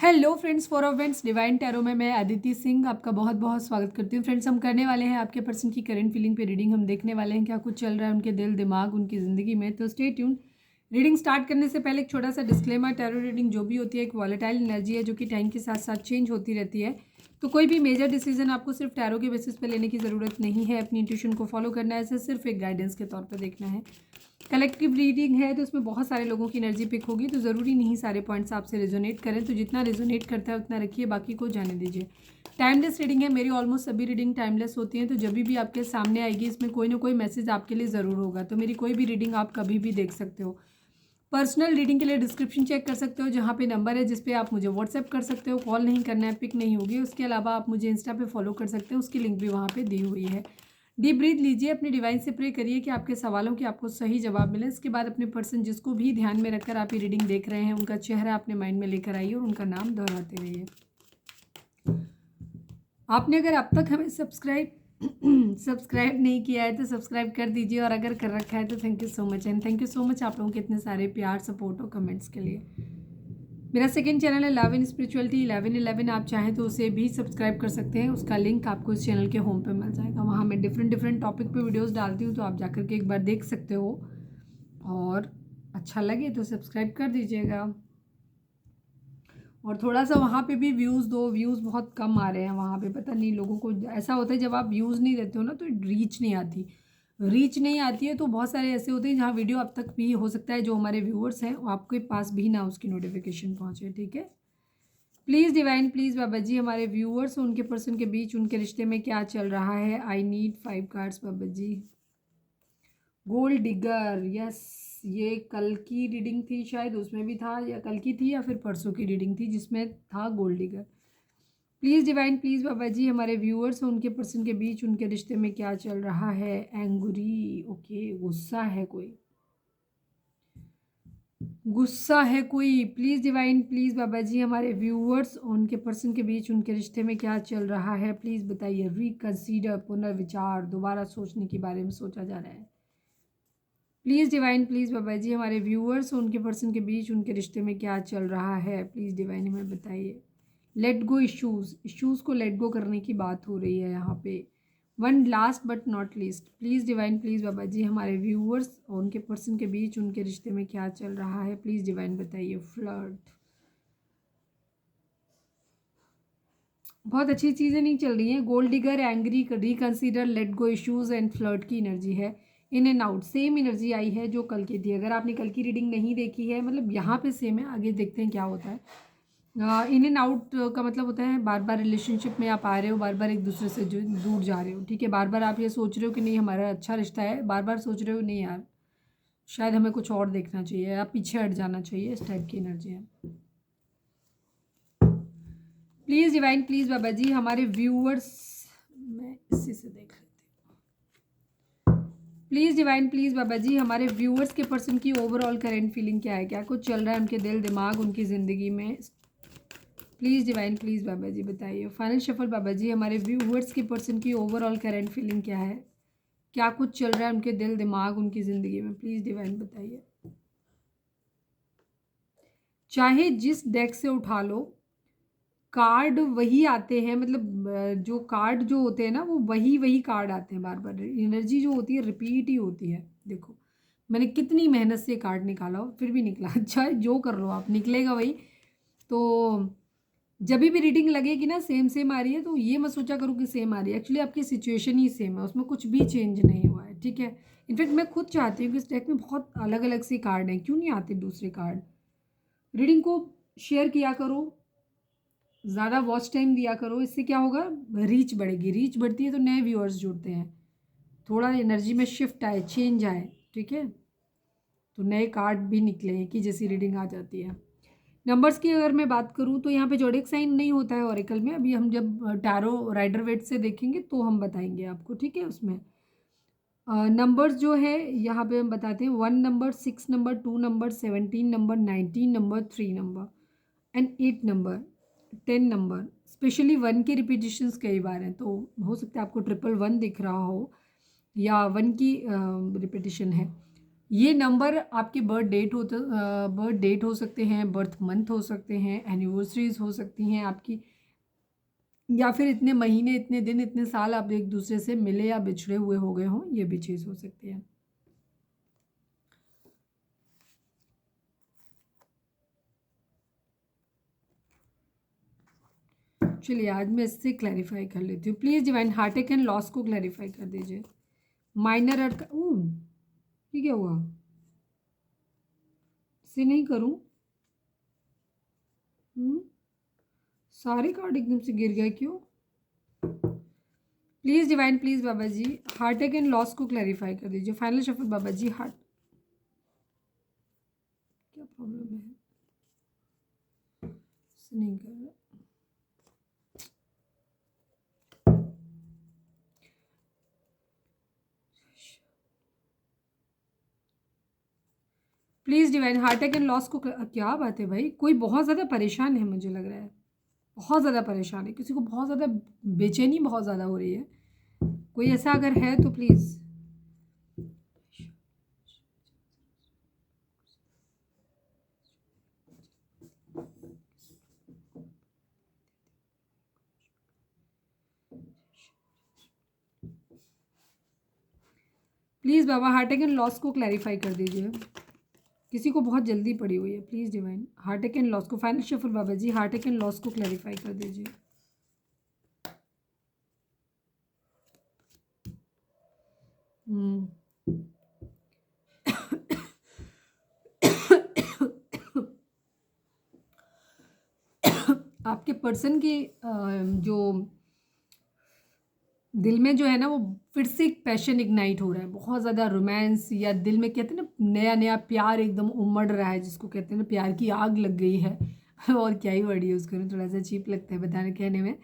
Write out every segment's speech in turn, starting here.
Hello friends, for friends divine tarot में मैं अदिति सिंह आपका बहुत बहुत स्वागत करती हूँ। फ्रेंड्स, हम करने वाले हैं आपके पर्सन की करंट फीलिंग पे रीडिंग। हम देखने वाले हैं क्या कुछ चल रहा है उनके दिल दिमाग उनकी ज़िंदगी में। तो स्टे ट्यून। रीडिंग स्टार्ट करने से पहले एक छोटा सा डिस्क्लेमर, टैरो रीडिंग जो भी होती है एक वॉलेटाइल एनर्जी है जो कि टाइम के साथ साथ चेंज होती रहती है। तो कोई भी मेजर डिसीजन आपको सिर्फ टैरो के बेसिस पे लेने की ज़रूरत नहीं है। अपनी इंट्यूशन को फॉलो करना है, इसे सिर्फ एक गाइडेंस के तौर पर देखना है। कलेक्टिव रीडिंग है तो उसमें बहुत सारे लोगों की एनर्जी पिक होगी, तो ज़रूरी नहीं सारे पॉइंट्स आपसे रेजोनेट करें। तो जितना रेजोनेट करता है उतना रखिए, बाकी को जाने दीजिए। टाइमलेस रीडिंग है, मेरी ऑलमोस्ट सभी रीडिंग टाइमलेस होती हैं। तो जब भी आपके सामने आएगी इसमें कोई ना कोई मैसेज आपके लिए ज़रूर होगा। तो मेरी कोई भी रीडिंग आप कभी भी देख सकते हो। पर्सनल रीडिंग के लिए डिस्क्रिप्शन चेक कर सकते हो, जहाँ पे नंबर है जिस पे आप मुझे व्हाट्सएप कर सकते हो। कॉल नहीं करना है, पिक नहीं होगी। उसके अलावा आप मुझे इंस्टा पे फॉलो कर सकते हो, उसकी लिंक भी वहाँ पे दी हुई है। डीप ब्रीथ लीजिए, अपनी डिवाइन से प्रे करिए कि आपके सवालों के आपको सही जवाब मिले। इसके बाद अपने पर्सन जिसको भी ध्यान में रखकर आप ये रीडिंग देख रहे हैं उनका चेहरा अपने माइंड में लेकर आइए और उनका नाम दोहराते रहिए। आपने अगर अब तक हमें सब्सक्राइब नहीं किया है तो सब्सक्राइब कर दीजिए, और अगर कर रखा है तो thank you so much. And thank you so much आप लोगों के इतने सारे प्यार, सपोर्ट और कमेंट्स के लिए। मेरा सेकंड चैनल है लव इन स्पिरिचुअलिटी 1111। आप चाहें तो उसे भी सब्सक्राइब कर सकते हैं, उसका लिंक आपको इस चैनल के होम पे मिल जाएगा। वहाँ मैं डिफरेंट टॉपिक पे वीडियोस डालती हूँ, तो आप जाकर के एक बार देख सकते हो। और अच्छा लगे तो सब्सक्राइब कर दीजिएगा। और थोड़ा सा वहाँ पे भी व्यूज़ दो। व्यूज़ बहुत कम आ रहे हैं वहाँ पे, पता नहीं लोगों को ऐसा होता है जब आप व्यूज़ नहीं देते हो ना तो रीच नहीं आती। रीच नहीं आती है तो बहुत सारे ऐसे होते हैं जहाँ वीडियो अब तक भी हो सकता है जो हमारे व्यूअर्स हैं वो आपके पास भी ना उसकी नोटिफिकेशन पहुँचे। ठीक है, प्लीज़ डिवाइन, प्लीज़ बाबा जी, हमारे व्यूअर्स उनके पर्सन के बीच उनके रिश्ते में क्या चल रहा है। आई नीड 5 कार्ड्स बाबा जी। गोल्ड डिगर, यस, ये कल की रीडिंग थी शायद, उसमें भी था, या कल की थी या फिर परसों की रीडिंग थी जिसमें था gold digger. Please divine, please बाबा जी, हमारे व्यूअर्स उनके पर्सन के बीच उनके रिश्ते में क्या चल रहा है। एंग्री, ओके, गुस्सा है कोई, गुस्सा है कोई। प्लीज़ डिवाइन, प्लीज़ बाबा जी, हमारे व्यूअर्स उनके पर्सन के बीच उनके रिश्ते में क्या चल रहा है। प्लीज़ बताइए। रिकंसीडर, पुनर्विचार, दोबारा सोचने के बारे में सोचा जा रहा है। प्लीज़ डिवाइन, प्लीज़ बाबा जी, हमारे व्यूअर्स उनके पर्सन के बीच उनके रिश्ते में क्या चल रहा है। प्लीज़ डिवाइन हमें बताइए। लेट गो इश्यूज़, इश्यूज़ को लेट गो करने की बात हो रही है यहाँ पे। One last but not least, please divine, please बाबा जी, हमारे व्यूअर्स और उनके पर्सन के बीच उनके रिश्ते में क्या चल रहा है। प्लीज़ डिवाइन बताइए। फ्लर्ट, बहुत अच्छी चीज़ें नहीं चल रही हैं। Gold digger, angry, reconsider, let go issues and flirt की एनर्जी है। In and out same energy आई है जो कल की थी। अगर आपने कल की रीडिंग नहीं देखी है, मतलब यहाँ पे सेम है, आगे देखते हैं क्या होता है। इन एंड आउट का मतलब होता है बार बार रिलेशनशिप में आप आ रहे हो, बार बार एक दूसरे से जो दूर जा रहे हो। ठीक है, बार बार आप ये सोच रहे हो कि नहीं हमारा अच्छा रिश्ता है, बार बार सोच रहे हो नहीं यार शायद हमें कुछ और देखना चाहिए या पीछे हट जाना चाहिए, इस टाइप की एनर्जी है। प्लीज़ डिवाइन, प्लीज़ बाबा जी, हमारे व्यूअर्स, मैं इसी से देख लेती हूँ। प्लीज़ डिवाइन, प्लीज़ बाबा जी, हमारे व्यूअर्स के पर्सन की ओवरऑल करेंट फीलिंग क्या है, क्या कुछ चल रहा है उनके दिल दिमाग उनकी ज़िंदगी में। प्लीज़ डिवाइन, प्लीज़ बाबा जी बताइए। फाइनल शफल बाबा जी, हमारे व्यूअर्स के पर्सन की ओवरऑल करेंट फीलिंग क्या है, क्या कुछ चल रहा है उनके दिल दिमाग उनकी ज़िंदगी में। प्लीज़ डिवाइन बताइए। चाहे जिस डेक से उठा लो, कार्ड वही आते हैं, मतलब जो कार्ड जो होते हैं ना वो वही वही कार्ड आते हैं बार बार। एनर्जी जो होती है रिपीट ही होती है। देखो मैंने कितनी मेहनत से कार्ड निकाला हो फिर भी निकला। अच्छा जो कर लो आप, निकलेगा वही। तो जब भी रीडिंग लगेगी ना सेम सेम आ रही है तो ये मत सोचा करो कि सेम आ रही है, एक्चुअली आपकी सिचुएशन ही सेम है, उसमें कुछ भी चेंज नहीं हुआ है। ठीक है, इनफैक्ट मैं खुद चाहती हूँ कि इस डेक में बहुत अलग अलग से कार्ड हैं, क्यों नहीं आते दूसरे कार्ड। रीडिंग को शेयर किया करो, ज़्यादा वॉच टाइम दिया करो, इससे क्या होगा, रीच बढ़ेगी। रीच बढ़ती है तो नए व्यूअर्स जुड़ते हैं, थोड़ा एनर्जी में शिफ्ट आए, चेंज आए। ठीक है, तो नए कार्ड भी निकले कि जैसी रीडिंग आ जाती है। नंबर्स की अगर मैं बात करूँ तो यहाँ पे जोडिक साइन नहीं होता है ऑरिकल में। अभी हम जब टैरो राइडर वेट से देखेंगे तो हम बताएंगे आपको। ठीक है, उसमें नंबर्स जो है यहाँ पे हम बताते हैं 1 number, 6 number, 2 number, 17 number, 19 number, 3 number and 8 number, 10 number. Specially 1 के रिपीटिशंस कई बार हैं, तो हो सकता है आपको 111 दिख रहा हो या 1 की रिपीटिशन है। ये नंबर आपकी बर्थ डेट हो सकते हैं, बर्थ मंथ हो सकते हैं, एनिवर्सरीज हो सकती हैं आपकी, या फिर इतने महीने, इतने दिन, इतने साल आप एक दूसरे से मिले या बिछड़े हुए हो गए हों, ये भी चीज़ हो सकती है। चलिए आज मैं इससे क्लैरिफाई कर लेती हूँ। Please divine heartache and loss को क्लैरिफाई कर दीजिए। माइनर अर्थ ये क्या हुआ? इसे नहीं करूँ? सारे कार्ड एकदम से गिर गए क्यों? Please divine, please Baba ji heartache and loss को क्लैरिफाई कर दीजिए। फाइनल शफल बाबा जी। हार्ट क्या प्रॉब्लम है? इसे नहीं कर रहा। Please divine heartache and loss को क्या बात है भाई, कोई बहुत ज़्यादा परेशान है, मुझे लग रहा है बहुत ज़्यादा परेशान है, किसी को बहुत ज़्यादा बेचैनी बहुत ज़्यादा हो रही है। कोई ऐसा अगर है तो please. Please Baba heartache and loss को क्लैरिफाई कर दीजिए। किसी को बहुत जल्दी पड़ी हुई है। Please divine heartache and loss को, final shuffle Baba ji heartache and loss को क्लैरिफाई कर दीजिए। आपके पर्सन की जो दिल में जो है ना, वो फिर से एक पैशन इग्नाइट हो रहा है, बहुत ज़्यादा रोमांस, या दिल में कहते हैं ना नया नया प्यार एकदम उमड़ रहा है, जिसको कहते हैं ना प्यार की आग लग गई है। और क्या ही वर्ड यूज़ करूँ, थोड़ा सा चीप लगता है बताने कहने में,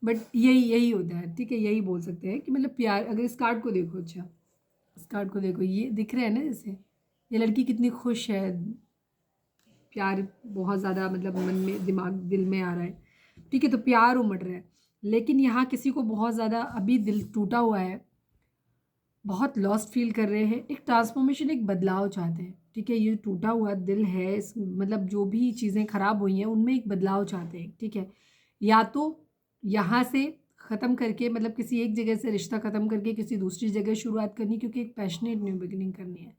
बट यही यही होता है। ठीक है, यही बोल सकते हैं कि मतलब प्यार। अगर इस कार्ड को देखो, अच्छा इस कार्ड को देखो, ये दिख रहा है ना जैसे, ये लड़की कितनी खुश है, प्यार बहुत ज़्यादा मतलब मन में, दिमाग, दिल में आ रहा है। ठीक है, तो प्यार उमड़ रहा है, लेकिन यहाँ किसी को बहुत ज़्यादा अभी दिल टूटा हुआ है, बहुत लॉस्ट फील कर रहे हैं, एक ट्रांसफॉर्मेशन, एक बदलाव चाहते हैं। ठीक है, ये टूटा हुआ दिल है, इस मतलब जो भी चीज़ें ख़राब हुई हैं उनमें एक बदलाव चाहते हैं। ठीक है, या तो यहाँ से ख़त्म करके, मतलब किसी एक जगह से रिश्ता ख़त्म करके किसी दूसरी जगह शुरुआत करनी, क्योंकि एक पैशनेट न्यू बिगिनिंग करनी है,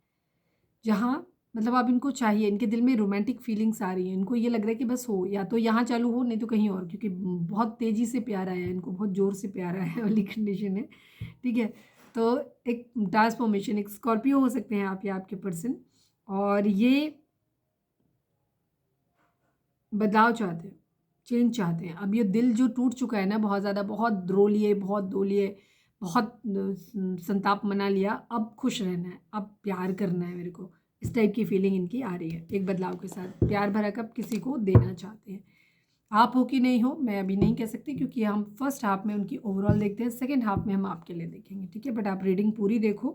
जहाँ मतलब अब इनको चाहिए, इनके दिल में रोमांटिक फीलिंग्स आ रही हैं, इनको ये लग रहा है कि बस हो, या तो यहाँ चालू हो, नहीं तो कहीं और, क्योंकि बहुत तेज़ी से प्यार आया है इनको, बहुत ज़ोर से प्यार आया है वाली कंडीशन है। ठीक है, तो एक ट्रांसफॉर्मेशन, एक स्कॉर्पियो हो सकते हैं आप या आपके पर्सन, और ये बदलाव चाहते हैं, चेंज चाहते हैं। अब ये दिल जो टूट चुका है ना बहुत ज़्यादा, बहुत रो लिए, बहुत दो लिए, बहुत संताप मना लिया, अब खुश रहना है, अब प्यार करना है मेरे को, इस टाइप की फीलिंग इनकी आ रही है। एक बदलाव के साथ प्यार भरा कब किसी को देना चाहते हैं। आप हो कि नहीं हो मैं अभी नहीं कह सकती, क्योंकि हम फर्स्ट हाफ में उनकी ओवरऑल देखते हैं, सेकेंड हाफ में हम आपके लिए देखेंगे। ठीक है, बट आप रीडिंग पूरी देखो।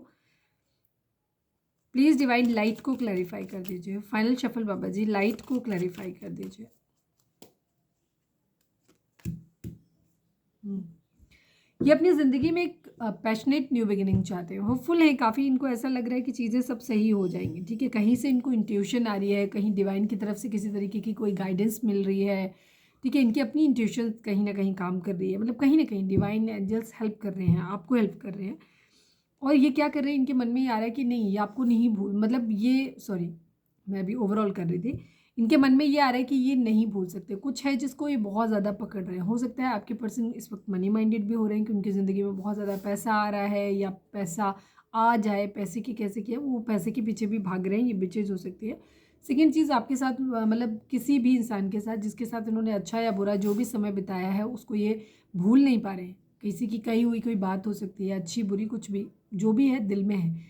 प्लीज़ डिवाइन लाइट को क्लैरिफाई कर दीजिए। फाइनल शफल बाबा जी लाइट को क्लैरिफाई कर दीजिए। ये अपनी ज़िंदगी में एक पैशनेट न्यू बिगिनिंग चाहते हैं, होपफुल हैं काफ़ी, इनको ऐसा लग रहा है कि चीज़ें सब सही हो जाएंगी। ठीक है, कहीं से इनको इंट्यूशन आ रही है, कहीं डिवाइन की तरफ से किसी तरीके की कोई गाइडेंस मिल रही है। ठीक है, इनकी अपनी इंट्यूशन कहीं ना कहीं काम कर रही है, मतलब कहीं ना कहीं डिवाइन एंजल्स हेल्प कर रहे हैं, आपको हेल्प कर रहे हैं। और ये क्या कर रहे हैं, इनके मन में ये आ रहा है कि नहीं, ये आपको नहीं भूल, मतलब ये सॉरी, मैं अभी ओवरऑल कर रही थी, इनके मन में ये आ रहा है कि ये नहीं भूल सकते, कुछ है जिसको ये बहुत ज़्यादा पकड़ रहे हैं। हो सकता है आपके पर्सन इस वक्त मनी माइंडेड भी हो रहे हैं, कि उनकी ज़िंदगी में बहुत ज़्यादा पैसा आ रहा है, या पैसा आ जाए, पैसे की कैसे किया, वो पैसे के पीछे भी भाग रहे हैं, ये भी चीज़ हो सकती है। सेकेंड चीज़, आपके साथ मतलब किसी भी इंसान के साथ जिसके साथ इन्होंने अच्छा या बुरा जो भी समय बिताया है, उसको ये भूल नहीं पा रहे हैं। किसी की कही हुई कोई बात हो सकती है, अच्छी बुरी कुछ भी, जो भी है दिल में है,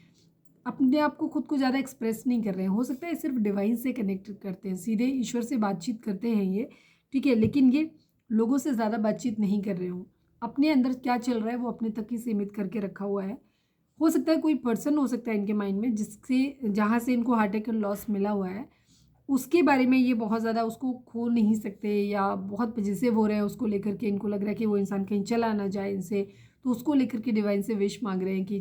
अपने आप को खुद को ज़्यादा एक्सप्रेस नहीं कर रहे हैं। हो सकता है सिर्फ डिवाइन से कनेक्ट करते हैं, सीधे ईश्वर से बातचीत करते हैं ये। ठीक है, लेकिन ये लोगों से ज़्यादा बातचीत नहीं कर रहे हो, अपने अंदर क्या चल रहा है वो अपने तक ही सीमित करके रखा हुआ है। हो सकता है कोई पर्सन हो सकता है इनके माइंड में, जिससे जहाँ से इनको हार्ट अटैक लॉस मिला हुआ है, उसके बारे में ये बहुत ज़्यादा उसको खो नहीं सकते, या बहुत पजेसिव हो रहे हैं उसको लेकर के, इनको लग रहा है कि वो इंसान कहीं चला ना जाए इनसे, तो उसको लेकर के डिवाइन से विश मांग रहे हैं कि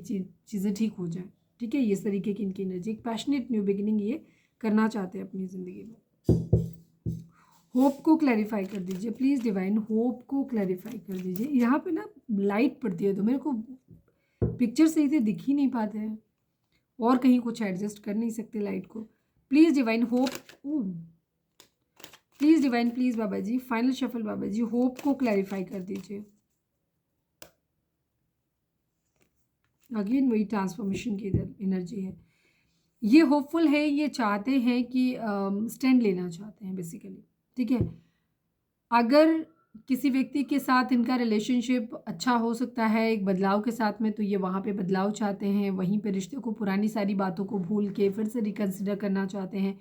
चीज़ें ठीक हो जाए। ठीक है, इस तरीके की इनकी एनर्जी, एक पैशनेट न्यू बिगिनिंग ये करना चाहते हैं अपनी ज़िंदगी में। होप को क्लैरिफाई कर दीजिए प्लीज़ डिवाइन, होप को क्लैरिफाई कर दीजिए। यहाँ पे ना लाइट पड़ती है तो मेरे को पिक्चर सही से दिख ही नहीं पाते हैं, और कहीं कुछ एडजस्ट कर नहीं सकते लाइट को। Please divine hope, please divine, please बाबा जी, फाइनल शफल बाबा जी, होप को क्लैरिफाई कर दीजिए। अगेन वही ट्रांसफॉर्मेशन की एनर्जी है, ये होपफुल है, ये चाहते हैं कि स्टैंड लेना चाहते हैं बेसिकली, ठीक है। अगर किसी व्यक्ति के साथ इनका रिलेशनशिप अच्छा हो सकता है एक बदलाव के साथ में, तो ये वहाँ पे बदलाव चाहते हैं, वहीं पे रिश्ते को, पुरानी सारी बातों को भूल के फिर से रिकन्सिडर करना चाहते हैं,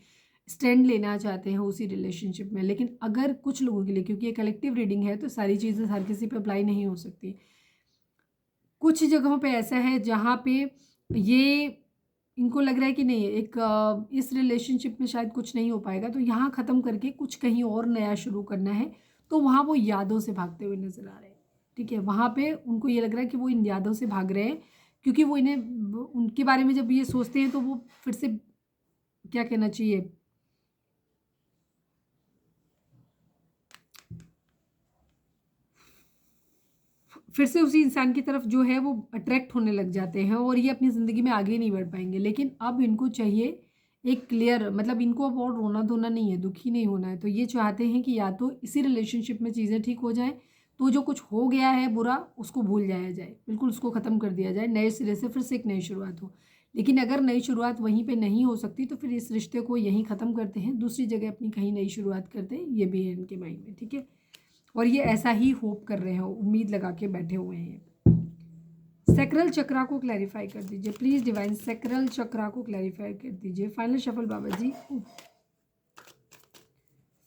स्टैंड लेना चाहते हैं उसी रिलेशनशिप में। लेकिन अगर कुछ लोगों के लिए, क्योंकि ये कलेक्टिव रीडिंग है तो सारी चीज़ें हर किसी पे अप्लाई नहीं हो सकती, कुछ जगहों पे ऐसा है जहाँ पे ये इनको लग रहा है कि नहीं एक इस रिलेशनशिप में शायद कुछ नहीं हो पाएगा, तो यहाँ ख़त्म करके कुछ कहीं और नया शुरू करना है, तो वहाँ वो यादों से भागते हुए नज़र आ रहे हैं, ठीक है। वहाँ पे उनको ये लग रहा है कि वो इन यादों से भाग रहे हैं, क्योंकि वो इन्हें उनके बारे में जब ये सोचते हैं तो वो फिर से क्या कहना चाहिए, फिर से उसी इंसान की तरफ जो है वो अट्रैक्ट होने लग जाते हैं, और ये अपनी ज़िंदगी में आगे नहीं बढ़ पाएंगे। लेकिन अब इनको चाहिए एक क्लियर, मतलब इनको अब और रोना धोना नहीं है, दुखी नहीं होना है, तो ये चाहते हैं कि या तो इसी रिलेशनशिप में चीज़ें ठीक हो जाएं, तो जो कुछ हो गया है बुरा उसको भूल जाया जाए, बिल्कुल उसको ख़त्म कर दिया जाए, नए सिरे से फिर से एक नई शुरुआत हो। लेकिन अगर नई शुरुआत वहीं पे नहीं हो सकती तो फिर इस रिश्ते को यहीं ख़त्म करते हैं, दूसरी जगह अपनी कहीं नई शुरुआत करते हैं, ये भी है इनके माइंड में, ठीक है। और ये ऐसा ही होप कर रहे हैं, उम्मीद लगा के बैठे हुए हैं। सैक्रल चक्रा को क्लैरिफाई कर दीजिए प्लीज़ डिवाइन, सैक्रल चक्रा को क्लैरिफाई कर दीजिए। फाइनल शफल बाबा जी,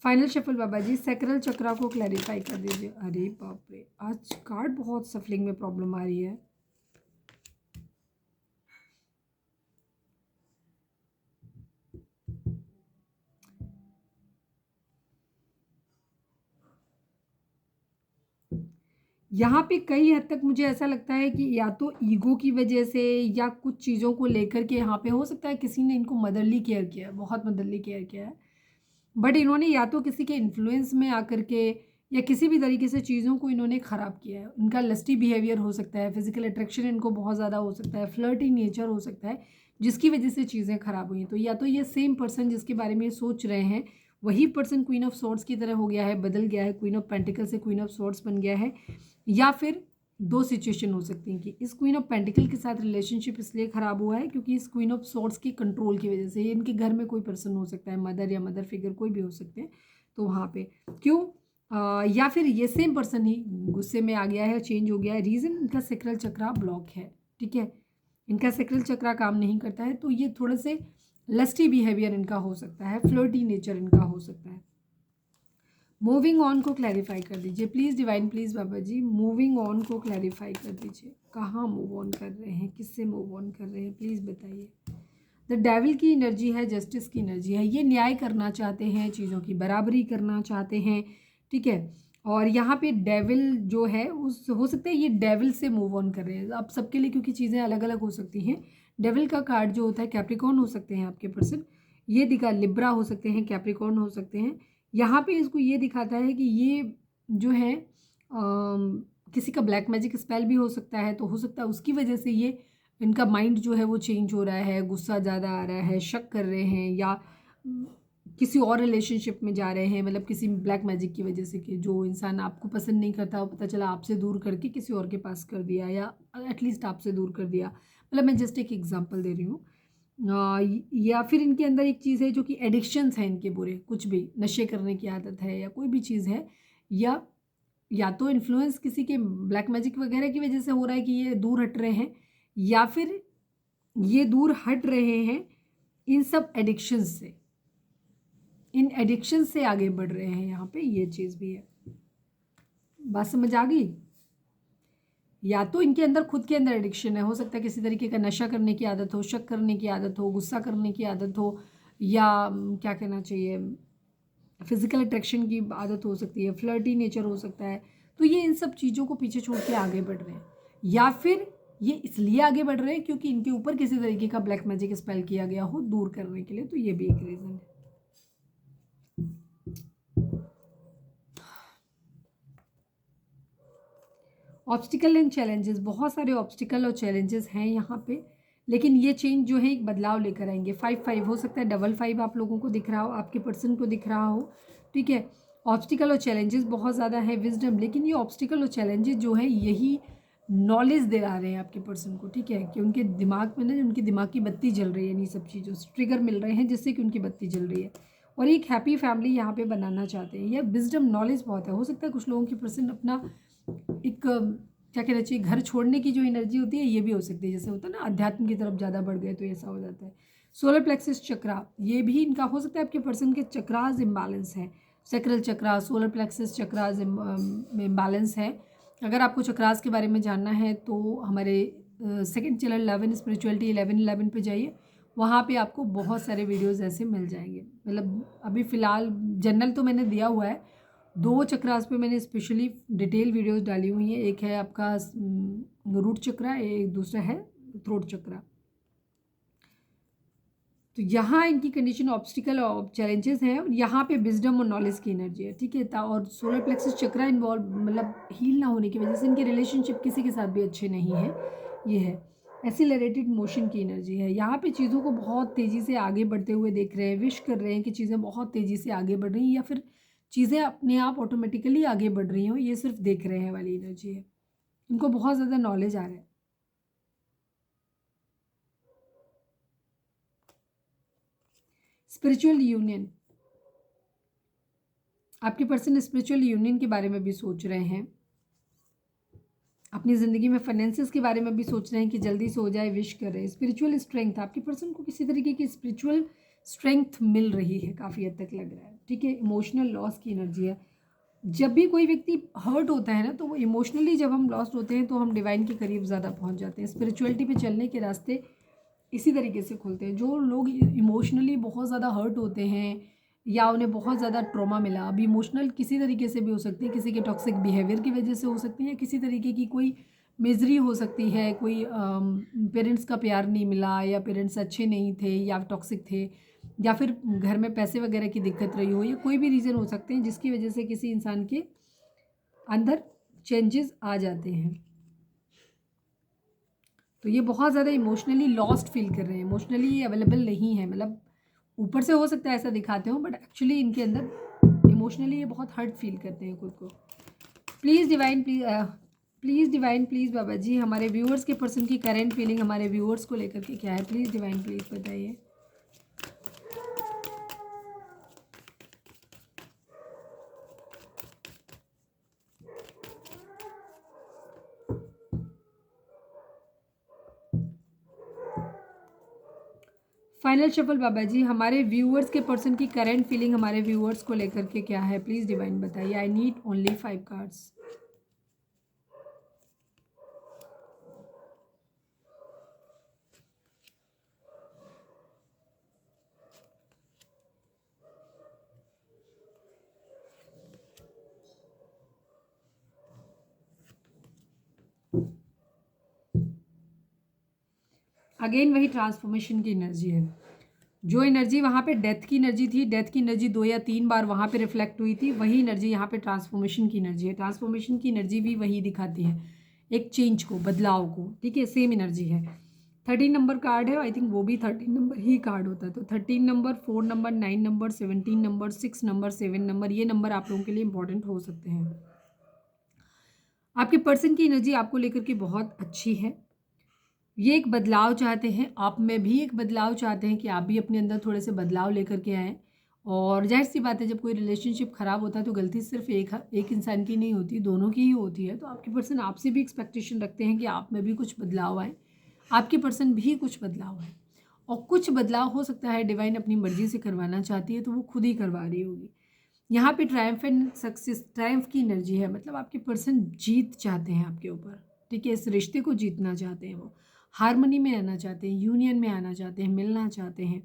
फाइनल शफल बाबा जी, सैक्रल चक्रा को क्लैरिफाई कर दीजिए। अरे बाप रे, आज कार्ड बहुत सफलिंग में प्रॉब्लम आ रही है। यहाँ पे कई हद तक मुझे ऐसा लगता है कि या तो ईगो की वजह से या कुछ चीज़ों को लेकर के यहाँ पे हो सकता है किसी ने इनको मदरली केयर किया है, बहुत मदरली केयर किया है, बट इन्होंने या तो किसी के इन्फ्लुएंस में आकर के या किसी भी तरीके से चीज़ों को इन्होंने ख़राब किया है। इनका लस्टी बिहेवियर हो सकता है, फिजिकल अट्रैक्शन इनको बहुत ज़्यादा हो सकता है, फ्लर्टी नेचर हो सकता है, जिसकी वजह से चीज़ें ख़राब हुई हैं। तो या तो ये सेम पर्सन जिसके बारे में ये सोच रहे हैं वही पर्सन क्वीन ऑफ सॉर्ड्स की तरह हो गया है, बदल गया है, क्वीन ऑफ पेंटिकल से क्वीन ऑफ सॉर्ड्स बन गया है, या फिर दो सिचुएशन हो सकती हैं कि इस क्वीन ऑफ पेंटिकल के साथ रिलेशनशिप इसलिए ख़राब हुआ है क्योंकि इस क्वीन ऑफ सॉर्ड्स की कंट्रोल की वजह से, ये इनके घर में कोई पर्सन हो सकता है, मदर या मदर फिगर कोई भी हो सकते हैं, तो वहाँ पे क्यों या फिर ये सेम पर्सन ही गुस्से में आ गया है, चेंज हो गया है, रीज़न इनका सेक्रल चक्रा ब्लॉक है, ठीक है, इनका सेक्रल चक्रा काम नहीं करता है, तो ये थोड़े से लस्टी बिहेवियर इनका हो सकता है, फ्लर्टी नेचर इनका हो सकता है। मूविंग ऑन को क्लैरिफाई कर दीजिए प्लीज़ डिवाइन, प्लीज़ बाबा जी, मूविंग ऑन को क्लैरिफाई कर दीजिए, कहाँ मूव ऑन कर रहे हैं, किससे मूव ऑन कर रहे हैं, प्लीज़ बताइए। द डेविल की एनर्जी है, जस्टिस की एनर्जी है, ये न्याय करना चाहते हैं, चीज़ों की बराबरी करना चाहते हैं, ठीक है। और यहाँ पे डेविल जो है उस हो सकता है ये डेविल से मूव ऑन कर रहे हैं, अब सबके लिए क्योंकि चीज़ें अलग अलग हो सकती हैं। डेविल का कार्ड जो होता है कैप्रिकॉर्न हो सकते हैं आपके पर्सन, ये दिखा लिब्रा हो सकते हैं, कैप्रिकॉर्न हो सकते हैं। यहाँ पे इसको ये दिखाता है कि ये जो है किसी का ब्लैक मैजिक स्पेल भी हो सकता है, तो हो सकता है उसकी वजह से ये इनका माइंड जो है वो चेंज हो रहा है, गुस्सा ज़्यादा आ रहा है, शक कर रहे हैं, या किसी और रिलेशनशिप में जा रहे हैं, मतलब किसी ब्लैक मैजिक की वजह से कि जो इंसान आपको पसंद नहीं करता वो पता चला आपसे दूर करके किसी और के पास कर दिया, या एटलीस्ट आपसे दूर कर दिया, मतलब मैं जस्ट एक एग्जांपल दे रही हूँ। या फिर इनके अंदर एक चीज़ है जो कि एडिक्शंस हैं इनके बुरे, कुछ भी नशे करने की आदत है या कोई भी चीज़ है, या तो इन्फ्लुएंस किसी के ब्लैक मैजिक वगैरह की वजह से हो रहा है कि ये दूर हट रहे हैं, या फिर ये दूर हट रहे हैं इन सब एडिक्शंस से, इन एडिक्शन से आगे बढ़ रहे हैं, यहाँ पे ये चीज़ भी है। बात समझ आ गई? या तो इनके अंदर खुद के अंदर एडिक्शन है, हो सकता है किसी तरीके का नशा करने की आदत हो, शक करने की आदत हो, गुस्सा करने की आदत हो, या क्या कहना चाहिए फिजिकल अट्रैक्शन की आदत हो सकती है, फ्लर्टी नेचर हो सकता है, तो ये इन सब चीज़ों को पीछे छोड़ के आगे बढ़ रहे हैं। या फिर ये इसलिए आगे बढ़ रहे हैं क्योंकि इनके ऊपर किसी तरीके का ब्लैक मैजिक स्पेल किया गया हो दूर करने के लिए, तो ये भी एक रीज़न है। ऑब्स्टिकल एंड चैलेंजेस, बहुत सारे ऑब्स्टिकल और चैलेंजेस हैं यहाँ पे, लेकिन ये चेंज जो है एक बदलाव लेकर आएंगे। 5-5 हो सकता है, 5-5 आप लोगों को दिख रहा हो, आपके पर्सन को दिख रहा हो, ठीक है। ऑब्स्टिकल और चैलेंजेस बहुत ज़्यादा है, विजडम, लेकिन ये ऑब्स्टिकल और चैलेंजेस जो है यही नॉलेज दे रहे हैं आपके पर्सन को, ठीक है, कि उनके दिमाग में ना, उनकी दिमाग की बत्ती जल रही है, इन सब चीज़ों से ट्रिगर मिल रहे हैं जिससे कि उनकी बत्ती जल रही है, और एक हैप्पी फैमिली यहाँ पे बनाना चाहते हैं। यह विजडम नॉलेज बहुत है। हो सकता है कुछ लोगों की पर्सन अपना एक क्या कहना चाहिए, घर छोड़ने की जो एनर्जी होती है ये भी हो सकती है, जैसे होता है ना अध्यात्म की तरफ ज़्यादा बढ़ गए तो ऐसा हो जाता है। सोलर प्लेक्सिस चक्रा, ये भी इनका हो सकता है आपके पर्सन के चक्रास इम्बैलेंस है, सैक्रल चक्रा, सोलर प्लेक्सिस चक्रास में इम्बैलेंस है। अगर आपको चक्रास के बारे में जानना है तो हमारे सेकंड चैनल 11 स्पिरिचुअलिटी 11 पे जाइए, वहाँ पे आपको बहुत सारे वीडियोस ऐसे मिल जाएंगे। मतलब अभी फ़िलहाल जनरल तो मैंने दिया हुआ है, 2 चक्रास पे मैंने स्पेशली डिटेल वीडियोस डाली हुई हैं। एक है आपका रूट चक्रा, एक दूसरा है थ्रोट चक्रा। तो यहाँ इनकी कंडीशन ऑब्स्टिकल और चैलेंजेस हैं, और यहाँ पे विजडम और नॉलेज की एनर्जी है, ठीक है। और सोलर प्लेक्सस चक्रा इन्वॉल्व, मतलब हील ना होने की वजह से इनके रिलेशनशिप किसी के साथ भी अच्छे नहीं हैं, ये है। एक्सीलरेटेड मोशन की एनर्जी है, यहाँ पे चीज़ों को बहुत तेज़ी से आगे बढ़ते हुए देख रहे हैं, विश कर रहे हैं कि चीज़ें बहुत तेज़ी से आगे बढ़ रही हैं, या फिर चीज़ें अपने आप ऑटोमेटिकली आगे बढ़ रही हों, ये सिर्फ देख रहे हैं वाली एनर्जी है। इनको बहुत ज़्यादा नॉलेज आ रहा है। स्पिरिचुअल यूनियन, आपके पर्सन स्पिरिचुअल यूनियन के बारे में भी सोच रहे हैं, अपनी ज़िंदगी में फाइनेंसेस के बारे में भी सोच रहे हैं कि जल्दी से हो जाए, विश कर रहे हैं। स्पिरिचुअल स्ट्रेंथ, आपके पर्सन को किसी तरीके की स्पिरिचुअल स्ट्रेंथ मिल रही है, काफ़ी हद तक लग रहा है, ठीक है। इमोशनल लॉस की एनर्जी है। जब भी कोई व्यक्ति हर्ट होता है ना, तो वो इमोशनली जब हम लॉस्ट होते हैं तो हम डिवाइन के करीब ज़्यादा पहुंच जाते हैं। स्पिरिचुअलिटी पे चलने के रास्ते इसी तरीके से खुलते हैं। जो लोग इमोशनली बहुत ज़्यादा हर्ट होते हैं या उन्हें बहुत ज़्यादा ट्रॉमा मिला, अब इमोशनल किसी तरीके से भी हो सकती है, किसी के टॉक्सिक बिहेवियर की वजह से हो सकती है, किसी तरीके की कोई मिजरी हो सकती है, कोई पेरेंट्स का प्यार नहीं मिला, या पेरेंट्स अच्छे नहीं थे या टॉक्सिक थे, या फिर घर में पैसे वगैरह की दिक्कत रही हो, या कोई भी रीज़न हो सकते हैं जिसकी वजह से किसी इंसान के अंदर चेंजेस आ जाते हैं। तो ये बहुत ज़्यादा इमोशनली लॉस्ट फील कर रहे हैं, इमोशनली ये अवेलेबल नहीं है। मतलब ऊपर से हो सकता है ऐसा दिखाते हो, बट एक्चुअली इनके अंदर इमोशनली ये बहुत हर्ट फील करते हैं खुद को। Please divine, please divine, please बाबा जी, हमारे व्यूअर्स के पर्सन की करेंट फीलिंग हमारे व्यूअर्स को लेकर के क्या है, प्लीज़ डिवाइन प्लीज़ बताइए। फाइनल शफल बाबा जी, हमारे व्यूअर्स के पर्सन की करंट फीलिंग हमारे व्यूअर्स को लेकर के क्या है, प्लीज़ डिवाइन बताइए। I need only 5 cards. Again वही ट्रांसफॉर्मेशन की एनर्जी है। जो एनर्जी वहाँ पे डेथ की एनर्जी थी, डेथ की एनर्जी 2 या 3 बार वहाँ पे रिफ्लेक्ट हुई थी, वही एनर्जी यहाँ पे ट्रांसफॉर्मेशन की एनर्जी है। ट्रांसफॉर्मेशन की एनर्जी भी वही दिखाती है, एक चेंज को, बदलाव को, ठीक है, सेम एनर्जी है। 13 नंबर कार्ड है, आई थिंक वो भी 13 नंबर ही कार्ड होता है। तो 13 number, 4 number, 9 number, 17 number, 6 number, 7 number, ये नंबर आप लोगों के लिए इंपॉर्टेंट हो सकते हैं। आपके पर्सन की एनर्जी आपको लेकर के बहुत अच्छी है। ये एक बदलाव चाहते हैं, आप में भी एक बदलाव चाहते हैं कि आप भी अपने अंदर थोड़े से बदलाव लेकर के आएँ। और जाहिर सी बात है, जब कोई रिलेशनशिप ख़राब होता है तो गलती सिर्फ एक इंसान की नहीं होती, दोनों की ही होती है। तो आपके पर्सन आपसे भी एक्सपेक्टेशन रखते हैं कि आप में भी कुछ बदलाव आए, आपके पर्सन भी कुछ बदलाव आए। और कुछ बदलाव हो सकता है डिवाइन अपनी मर्जी से करवाना चाहती है, तो वो खुद ही करवा रही होगी। यहाँ पे ट्रायम्फ एंड सक्सेस, ट्रायम्फ की एनर्जी है, मतलब आपके पर्सन जीत चाहते हैं आपके ऊपर, ठीक है, इस रिश्ते को जीतना चाहते हैं, वो हारमोनी में आना चाहते हैं, यूनियन में आना चाहते हैं, मिलना चाहते हैं।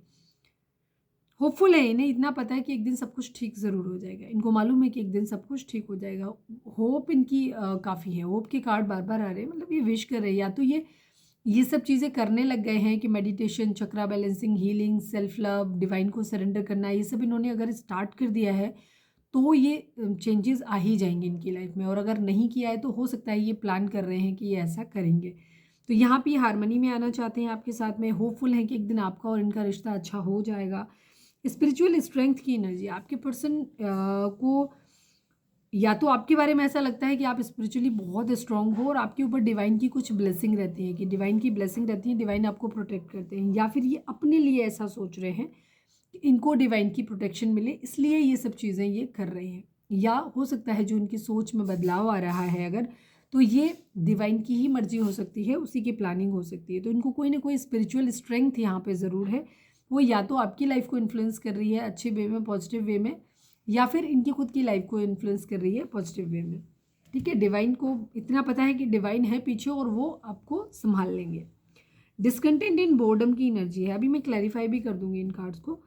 होपफुल है, इन्हें इतना पता है कि एक दिन सब कुछ ठीक ज़रूर हो जाएगा, इनको मालूम है कि एक दिन सब कुछ ठीक हो जाएगा। होप इनकी काफ़ी है, होप के कार्ड बार बार आ रहे हैं, मतलब ये विश कर रहे हैं, या तो ये ये सब चीज़ें करने लग गए हैं कि meditation, chakra balancing, healing, self love, divine को सरेंडर करना, ये सब इन्होंने अगर स्टार्ट कर दिया है तो ये चेंजेस आ ही जाएंगे इनकी लाइफ में। और अगर नहीं किया है तो हो सकता है ये प्लान कर रहे हैं कि ये ऐसा करेंगे। तो यहाँ पे हारमनी में आना चाहते हैं आपके साथ में, होपफुल हैं कि एक दिन आपका और इनका रिश्ता अच्छा हो जाएगा। स्पिरिचुअल स्ट्रेंथ की एनर्जी आपके पर्सन को, या तो आपके बारे में ऐसा लगता है कि आप स्पिरिचुअली बहुत स्ट्रांग हो और आपके ऊपर डिवाइन की कुछ ब्लेसिंग रहती है, कि डिवाइन की ब्लेसिंग रहती है, डिवाइन आपको प्रोटेक्ट करते हैं, या फिर ये अपने लिए ऐसा सोच रहे हैं कि इनको डिवाइन की प्रोटेक्शन मिले इसलिए ये सब चीज़ें ये कर रहे हैं। या हो सकता है जो इनकी सोच में बदलाव आ रहा है अगर, तो ये डिवाइन की ही मर्जी हो सकती है, उसी की प्लानिंग हो सकती है। तो इनको कोई ना कोई स्पिरिचुअल स्ट्रेंथ यहाँ पे ज़रूर है, वो या तो आपकी लाइफ को इन्फ्लुएंस कर रही है अच्छे वे में, पॉजिटिव वे में, या फिर इनकी खुद की लाइफ को इन्फ्लुएंस कर रही है पॉजिटिव वे में। ठीक है, डिवाइन को इतना पता है कि डिवाइन है पीछे और वो आपको संभाल लेंगे। डिस्कंटेंट इन बोर्डम की एनर्जी है, अभी मैं क्लैरिफाई भी कर दूंगी इन कार्ड्स को।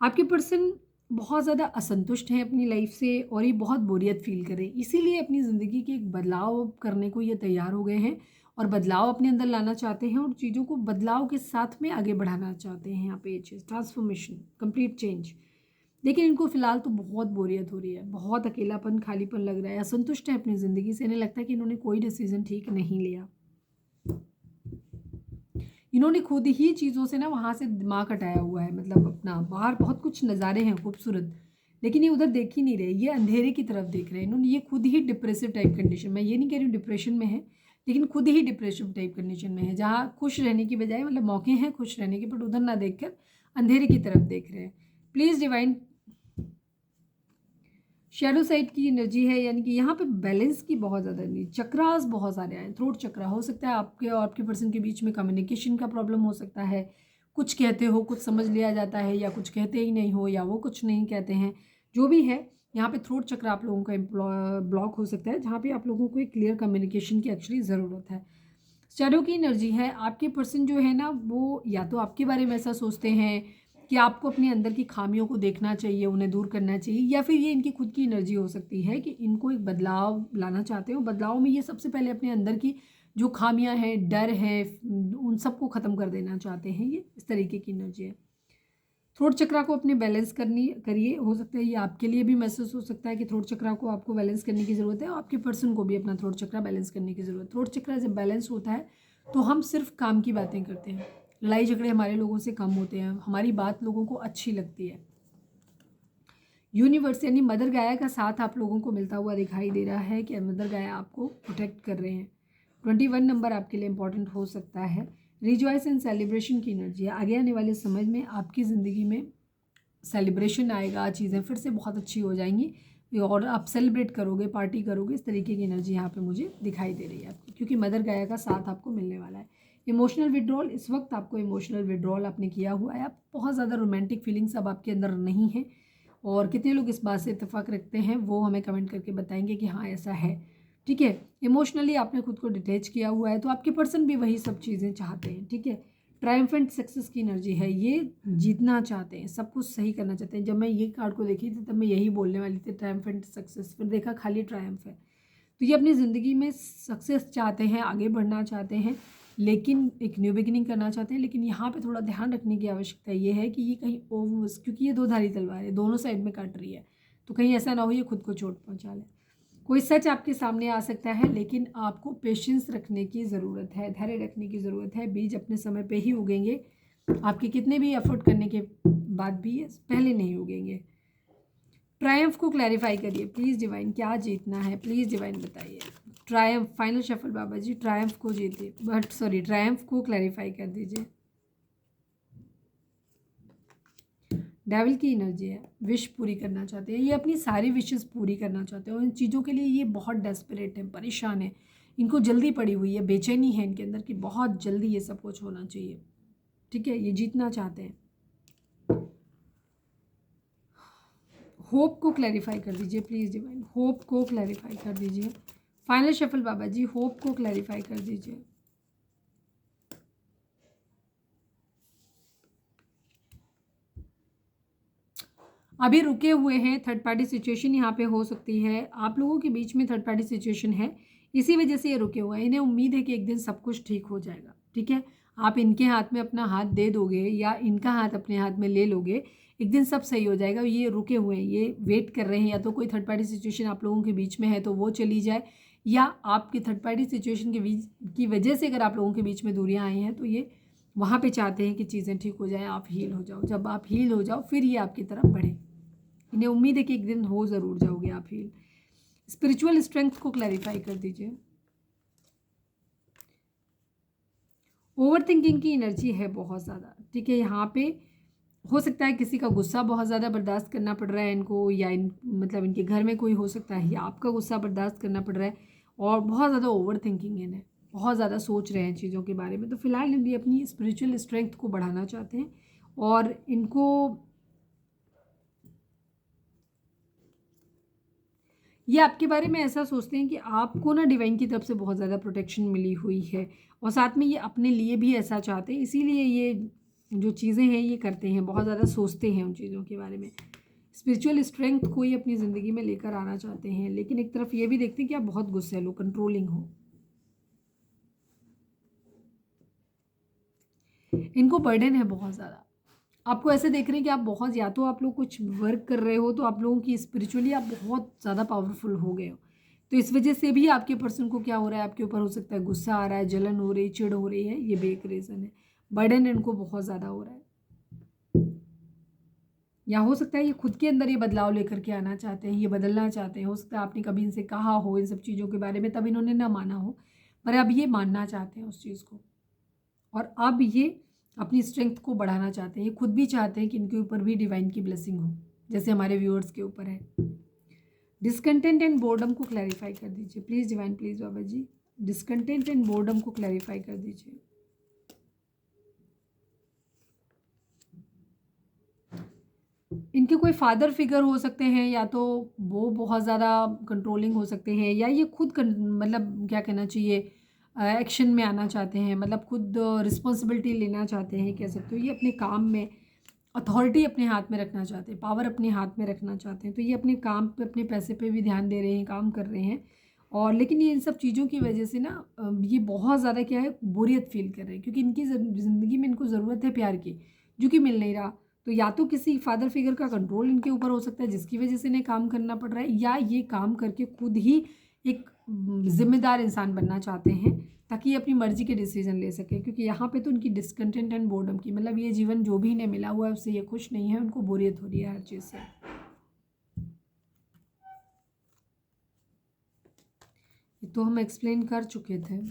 आपके पर्सन बहुत ज़्यादा असंतुष्ट हैं अपनी लाइफ से और ये बहुत बोरियत फील करें, इसीलिए अपनी ज़िंदगी के एक बदलाव करने को ये तैयार हो गए हैं और बदलाव अपने अंदर लाना चाहते हैं और चीज़ों को बदलाव के साथ में आगे बढ़ाना चाहते हैं। यहाँ पे ये चीज़ ट्रांसफॉर्मेशन, कंप्लीट चेंज। लेकिन इनको फिलहाल तो बहुत बोरियत हो रही है, बहुत अकेलापन, खालीपन लग रहा है, असंतुष्ट है अपनी ज़िंदगी से, इन्हें लगता है कि इन्होंने कोई डिसीजन ठीक नहीं लिया। इन्होंने खुद ही चीज़ों से ना वहाँ से दिमाग हटाया हुआ है, मतलब अपना बाहर बहुत कुछ नज़ारे हैं खूबसूरत, लेकिन ये उधर देख ही नहीं रहे, ये अंधेरे की तरफ देख रहे हैं। इन्होंने ये खुद ही डिप्रेसिव टाइप कंडीशन, मैं ये नहीं कह रही हूँ डिप्रेशन में है, लेकिन खुद ही डिप्रेसिव टाइप कंडीशन में है, जहाँ खुश रहने की बजाय, मतलब मौके हैं खुश रहने के, बट उधर ना देख कर अंधेरे की तरफ देख रहे हैं। प्लीज़ डिवाइन, शैडो साइड की एनर्जी है, यानी कि यहाँ पे बैलेंस की बहुत ज़्यादा नहीं, चक्रास बहुत सारे आए। थ्रोट चक्रा हो सकता है आपके और आपके पर्सन के बीच में कम्युनिकेशन का प्रॉब्लम हो सकता है, कुछ कहते हो कुछ समझ लिया जाता है, या कुछ कहते ही नहीं हो, या वो कुछ नहीं कहते हैं, जो भी है। यहाँ पे थ्रोट चक्र आप लोगों का ब्लॉक हो सकता है, जहाँ पे आप लोगों को एक क्लियर कम्युनिकेशन की एक्चुअली ज़रूरत है। शैडो की एनर्जी है, आपके पर्सन जो है ना वो या तो आपके बारे में ऐसा सोचते हैं कि आपको अपने अंदर की खामियों को देखना चाहिए, उन्हें दूर करना चाहिए, या फिर ये इनकी खुद की एनर्जी हो सकती है कि इनको एक बदलाव लाना चाहते हो। बदलाव में ये सबसे पहले अपने अंदर की जो खामियां हैं, डर है, उन सबको ख़त्म कर देना चाहते हैं। ये इस तरीके की एनर्जी है। थ्रोट चक्रा को अपने बैलेंस करिए। हो सकता है ये आपके लिए भी महसूस हो सकता है कि थ्रोट चक्रा को आपको बैलेंस करने की ज़रूरत है, और आपके पर्सन को भी अपना थ्रोट चक्रा बैलेंस करने की ज़रूरत है। थ्रोट चक्रा जब बैलेंस होता है तो हम सिर्फ काम की बातें करते हैं, लड़ाई झगड़े हमारे लोगों से कम होते हैं, हमारी बात लोगों को अच्छी लगती है। यूनिवर्स यानी मदर गाया का साथ आप लोगों को मिलता हुआ दिखाई दे रहा है कि मदर गाया आपको प्रोटेक्ट कर रहे हैं। 21 नंबर आपके लिए इंपॉर्टेंट हो सकता है। रिजॉइस एंड सेलिब्रेशन की एनर्जी है, आगे आने वाले समय में आपकी ज़िंदगी में सेलिब्रेशन आएगा, चीज़ें फिर से बहुत अच्छी हो जाएंगी और आप सेलिब्रेट करोगे, पार्टी करोगे, इस तरीके की एनर्जी यहाँ पे मुझे दिखाई दे रही है आपकी, क्योंकि मदर गाया का साथ आपको मिलने वाला है। इमोशनल विड्रॉल, इस वक्त आपको इमोशनल विड्रॉल आपने किया हुआ है, आप बहुत ज़्यादा रोमांटिक फीलिंग्स अब आपके अंदर नहीं है। और कितने लोग इस बात से इत्तेफाक रखते हैं वो हमें कमेंट करके बताएंगे कि हाँ ऐसा है। ठीक है, इमोशनली आपने खुद को डिटैच किया हुआ है, तो आपके पर्सन भी वही सब चीज़ें चाहते हैं। ठीक है, ट्रायम्फेंट सक्सेस की एनर्जी है, ये जीतना चाहते हैं, सब कुछ सही करना चाहते हैं। जब मैं ये कार्ड को देखी थी तब मैं यही बोलने वाली थी, ट्रायम्फेंट सक्सेस, फिर देखा खाली ट्रायम्फ है। तो ये अपनी ज़िंदगी में सक्सेस चाहते हैं, आगे बढ़ना चाहते हैं, लेकिन एक न्यू बिगिनिंग करना चाहते हैं। लेकिन यहाँ पे थोड़ा ध्यान रखने की आवश्यकता ये है कि ये कहीं ओवर, क्योंकि ये दो धारी तलवार है, दोनों साइड में काट रही है, तो कहीं ऐसा ना हो ये खुद को चोट पहुँचा ले। कोई सच आपके सामने आ सकता है, लेकिन आपको पेशेंस रखने की ज़रूरत है, धैर्य रखने की ज़रूरत है। बीज अपने समय पे ही उगेंगे, आपके कितने भी एफर्ट करने के बाद भी ये पहले नहीं उगेंगे। ट्रायम्फ को क्लैरिफाई करिए प्लीज़ डिवाइन, क्या जीतना है प्लीज़ डिवाइन बताइए। ट्रायम्फ, फाइनल शफल बाबा जी, ट्रायम्फ को जीतिए, बट सॉरी ट्रायम्फ को क्लैरिफाई कर दीजिए। डेविल की एनर्जी है, विश पूरी करना चाहते हैं, ये अपनी सारी विशेस पूरी करना चाहते हैं और इन चीज़ों के लिए ये बहुत डेस्परेट है, परेशान है, इनको जल्दी पड़ी हुई है, बेचैनी है इनके अंदर कि बहुत जल्दी ये सब कुछ होना चाहिए। ठीक है, ये जीतना चाहते हैं। होप को क्लैरिफाई कर दीजिए प्लीज़ डिवाइन, होप को क्लैरिफाई कर दीजिए। फाइनल शफल बाबा जी, होप को क्लैरिफाई कर दीजिए। अभी रुके हुए हैं, थर्ड पार्टी सिचुएशन यहाँ पे हो सकती है, आप लोगों के बीच में थर्ड पार्टी सिचुएशन है, इसी वजह से ये रुके हुए हैं। इन्हें उम्मीद है कि एक दिन सब कुछ ठीक हो जाएगा। ठीक है। आप इनके हाथ में अपना हाथ दे दोगे या इनका हाथ अपने हाथ में ले लोगे, एक दिन सब सही हो जाएगा। ये रुके हुए हैं, ये वेट कर रहे हैं, या तो कोई थर्ड पार्टी सिचुएशन आप लोगों के बीच में है तो वो चली जाए, या आपकी थर्ड पार्टी सिचुएशन के बीच की वजह से अगर आप लोगों के बीच में दूरियां आई हैं तो ये वहाँ पे चाहते हैं कि चीज़ें ठीक हो जाएं, आप हील हो जाओ। जब आप हील हो जाओ फिर ये आपकी तरफ बढ़े। इन्हें उम्मीद है कि एक दिन हो ज़रूर जाओगे आप हील। स्पिरिचुअल स्ट्रेंथ को क्लैरिफाई कर दीजिए। ओवर थिंकिंग की एनर्जी है बहुत ज़्यादा, ठीक है। यहाँ पे हो सकता है किसी का गुस्सा बहुत ज़्यादा बर्दाश्त करना पड़ रहा है इनको, या मतलब इनके घर में कोई हो सकता है या आपका गुस्सा बर्दाश्त करना पड़ रहा है, और बहुत ज़्यादा ओवर थिंकिंग है इन्हें, बहुत ज़्यादा सोच रहे हैं चीज़ों के बारे में। तो फिलहाल ये अपनी स्पिरिचुअल स्ट्रेंथ को बढ़ाना चाहते हैं, और इनको ये आपके बारे में ऐसा सोचते हैं कि आपको ना डिवाइन की तरफ से बहुत ज़्यादा प्रोटेक्शन मिली हुई है, और साथ में ये अपने लिए भी ऐसा चाहते हैं, इसीलिए ये जो चीज़ें हैं ये करते हैं, बहुत ज़्यादा सोचते हैं उन चीज़ों के बारे में। स्पिरिचुअल स्ट्रेंथ को ही अपनी ज़िंदगी में लेकर आना चाहते हैं, लेकिन एक तरफ ये भी देखते हैं कि आप बहुत गुस्सैल हो, कंट्रोलिंग हो। इनको बर्डन है बहुत ज़्यादा, आपको ऐसे देख रहे हैं कि आप बहुत, या तो आप लोग कुछ वर्क कर रहे हो तो आप लोगों की स्पिरिचुअली आप बहुत ज़्यादा पावरफुल हो गए हो, तो इस वजह से भी आपके पर्सन को क्या हो रहा है, आपके ऊपर हो सकता है गुस्सा आ रहा है, जलन हो रही है, चिढ़ हो रही है, ये भी एक रीज़न है। बर्डन इनको बहुत ज़्यादा हो रहा है, या हो सकता है ये खुद के अंदर ये बदलाव लेकर के आना चाहते हैं, ये बदलना चाहते हैं। हो सकता है आपने कभी इनसे कहा हो इन सब चीज़ों के बारे में, तब इन्होंने ना माना हो, पर अब ये मानना चाहते हैं उस चीज़ को, और अब ये अपनी स्ट्रेंथ को बढ़ाना चाहते हैं। ये खुद भी चाहते हैं कि इनके ऊपर भी डिवाइन की ब्लेसिंग हो, जैसे हमारे व्यूअर्स के ऊपर है। डिसकंटेंट एंड बोर्डम को क्लैरिफाई कर दीजिए प्लीज़ डिवाइन, प्लीज़ बाबा जी। डिसकंटेंट एंड बोर्डम को क्लैरिफाई कर दीजिए। इनके कोई फादर फिगर हो सकते हैं, या तो वो बहुत ज़्यादा कंट्रोलिंग हो सकते हैं, या ये खुद मतलब क्या कहना चाहिए, एक्शन में आना चाहते हैं, मतलब खुद रिस्पॉन्सिबिलिटी लेना चाहते हैं, कह सकते हो। ये अपने काम में अथॉरिटी अपने हाथ में रखना चाहते हैं, पावर अपने हाथ में रखना चाहते हैं, तो ये अपने काम पे, अपने पैसे पे भी ध्यान दे रहे हैं, काम कर रहे हैं। और लेकिन ये इन सब चीज़ों की वजह से ना ये बहुत ज़्यादा क्या है, बोरियत फील कर रहे हैं, क्योंकि इनकी ज़िंदगी में इनको ज़रूरत है प्यार की, जो कि मिल नहीं रहा। तो या तो किसी फादर फिगर का कंट्रोल इनके ऊपर हो सकता है, जिसकी वजह से इन्हें काम करना पड़ रहा है, या ये काम करके खुद ही एक जिम्मेदार इंसान बनना चाहते हैं, ताकि ये अपनी मर्जी के डिसीजन ले सके। क्योंकि यहाँ पे तो उनकी डिसकंटेंट एंड बोर्डम की, मतलब ये जीवन जो भी इन्हें मिला हुआ है उससे ये खुश नहीं है, उनको बोरियत हो रही है हर चीज़ से। ये तो हम एक्सप्लेन कर चुके थे।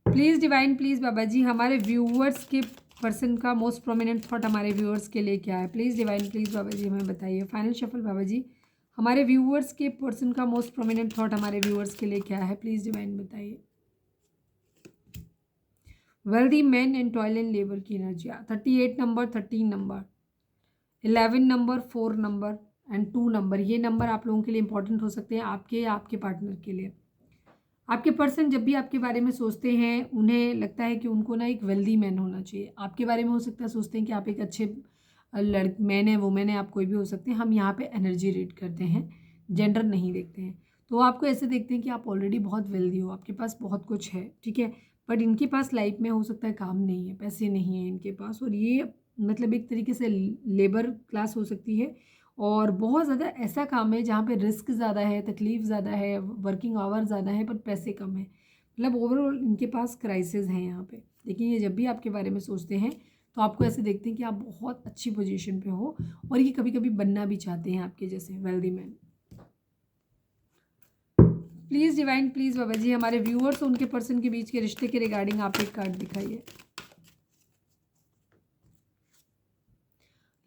प्लीज़ डिवाइन, प्लीज़ बाबा जी, हमारे व्यूअर्स के पर्सन का मोस्ट प्रोमिनेंट थॉट हमारे व्यूअर्स के लिए क्या है? प्लीज़ डिवाइन, प्लीज़ बाबा जी हमें बताइए। फाइनल शफल बाबा जी, हमारे व्यूअर्स के पर्सन का मोस्ट प्रोमिनेंट थॉट हमारे व्यूअर्स के लिए क्या है? प्लीज़ डिवाइन बताइए। Wealthy man and toil and labour की energy, 38 number, 13 number, 11 number, 4 number and 2 number, ये नंबर आप लोगों के लिए इंपॉर्टेंट हो सकते हैं, आपके या आपके पार्टनर के लिए। आपके पर्सन जब भी आपके बारे में सोचते हैं, उन्हें लगता है कि उनको ना एक वेल्दी मैन होना चाहिए। आपके बारे में हो सकता है सोचते हैं कि आप एक अच्छे मैन है, वुमेन है, आप कोई भी हो सकते हैं। हम यहाँ पे एनर्जी रीड करते हैं, जेंडर नहीं देखते हैं। तो आपको ऐसे देखते हैं कि आप ऑलरेडी बहुत वेल्दी हो, आपके पास बहुत कुछ है, ठीक है। बट इनके पास लाइफ में हो सकता है काम नहीं है, पैसे नहीं है इनके पास, और ये मतलब एक तरीके से लेबर क्लास हो सकती है, और बहुत ज़्यादा ऐसा काम है जहाँ पे रिस्क ज़्यादा है, तकलीफ़ ज़्यादा है, वर्किंग आवर ज़्यादा है, पर पैसे कम है। मतलब ओवरऑल इनके पास क्राइसिस हैं यहाँ पे। लेकिन ये जब भी आपके बारे में सोचते हैं तो आपको ऐसे देखते हैं कि आप बहुत अच्छी पोजीशन पे हो, और ये कभी कभी बनना भी चाहते हैं आपके जैसे wealthy man. Please divine, please बाबा जी, हमारे व्यूअर्स और उनके पर्सन के बीच के रिश्ते के रिगार्डिंग आप एक कार्ड दिखाइए।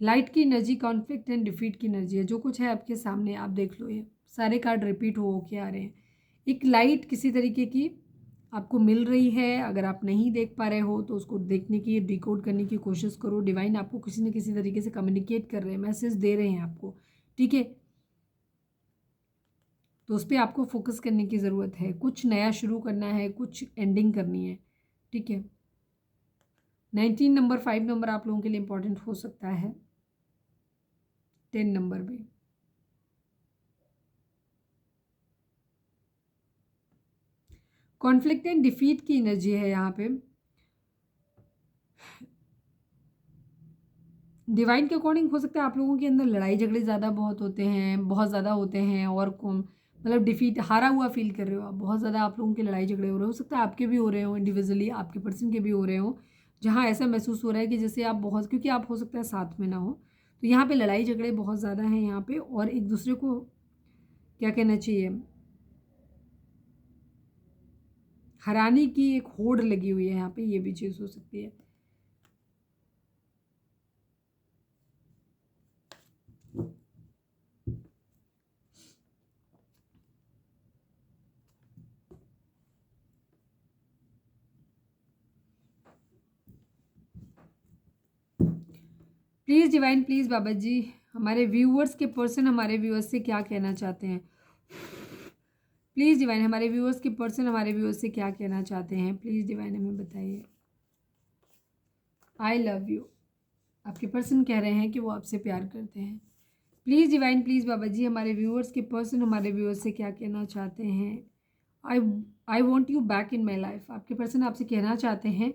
लाइट की एनर्जी, कॉन्फ्लिक्ट एंड डिफीट की एनर्जी है, जो कुछ है आपके सामने, आप देख लो। ये सारे कार्ड रिपीट हो के आ रहे हैं। एक लाइट किसी तरीके की आपको मिल रही है, अगर आप नहीं देख पा रहे हो तो उसको देखने की, डिकोड करने की कोशिश करो। डिवाइन आपको किसी न किसी तरीके से कम्युनिकेट कर रहे हैं, मैसेज दे रहे हैं आपको, ठीक है। तो उस पे आपको फोकस करने की ज़रूरत है। कुछ नया शुरू करना है, कुछ एंडिंग करनी है, ठीक है। 19 नंबर, 5 नंबर आप लोगों के लिए इम्पोर्टेंट हो सकता है, 10 नंबर भी। कॉन्फ्लिक्ट एंड डिफीट की एनर्जी है यहाँ पे। डिवाइन के अकॉर्डिंग हो सकता है आप लोगों के अंदर लड़ाई झगड़े ज़्यादा बहुत ज़्यादा होते हैं, और मतलब डिफीट, हारा हुआ फील कर रहे हो आप, बहुत ज़्यादा आप लोगों के लड़ाई झगड़े हो रहे हो सकता है, आपके भी हो रहे हो इंडिविजुअली, आपके पर्सन के भी हो रहे हो, जहाँ ऐसा महसूस हो रहा है कि जैसे आप बहुत, क्योंकि आप हो सकता है साथ में ना हो, तो यहाँ पे लड़ाई झगड़े बहुत ज़्यादा हैं यहाँ पे, और एक दूसरे को क्या कहना चाहिए, हराने की एक होड़ लगी हुई है यहाँ पे, ये भी चीज़ हो सकती है। प्लीज़ डिवाइन, प्लीज़ बाबा जी, हमारे व्यूअर्स के पर्सन हमारे व्यूअर्स से क्या कहना चाहते हैं। प्लीज़ डिवाइन, हमारे व्यूअर्स के पर्सन हमारे व्यूअर्स से क्या कहना चाहते हैं, प्लीज़ डिवाइन हमें बताइए। आई लव यू, आपके पर्सन कह रहे हैं कि वो आपसे प्यार करते हैं। प्लीज़ डिवाइन, प्लीज़ बाबा जी, हमारे व्यूअर्स के पर्सन हमारे व्यूअर्स से क्या कहना चाहते हैं। I I want you back in my life, आपके पर्सन आपसे कहना चाहते हैं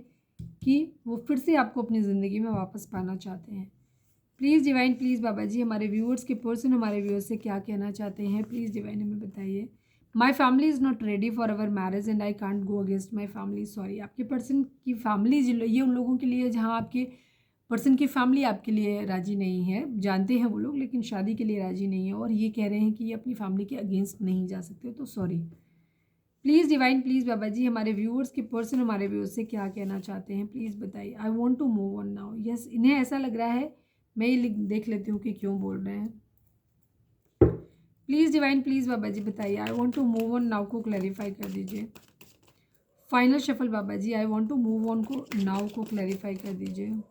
कि वो फिर से आपको अपनी ज़िंदगी में वापस पाना चाहते हैं। प्लीज़ डिवाइन, प्लीज़ बाबा जी, हमारे व्यूअर्स के पर्सन हमारे व्यूअर्स से क्या कहना चाहते हैं, प्लीज़ डिवाइन हमें बताइए। My family is not ready for our marriage and I can't go against my family, sorry. आपके पर्सन की फैमिली, ये उन लोगों के लिए जहाँ आपके पर्सन की फैमिली आपके लिए राज़ी नहीं है, जानते हैं वो लोग, लेकिन शादी के लिए राज़ी नहीं है, और ये कह रहे हैं कि ये अपनी फैमिली के अगेंस्ट नहीं जा सकते, तो सॉरी। प्लीज़ डिवाइन, प्लीज़ बाबा जी, हमारे व्यूअर्स के पर्सन हमारे व्यूअर्स से क्या कहना चाहते हैं, प्लीज़ बताइए। I want to move on now, yes, इन्हें ऐसा लग रहा है, मैं ये देख लेती हूँ कि क्यों बोल रहे हैं। प्लीज़ डिवाइन, प्लीज़ बाबा जी बताइए। I want to move on now को क्लैरिफाई कर दीजिए। फाइनल शफल बाबा जी, I want to move on को नाउ को क्लैरिफाई कर दीजिए।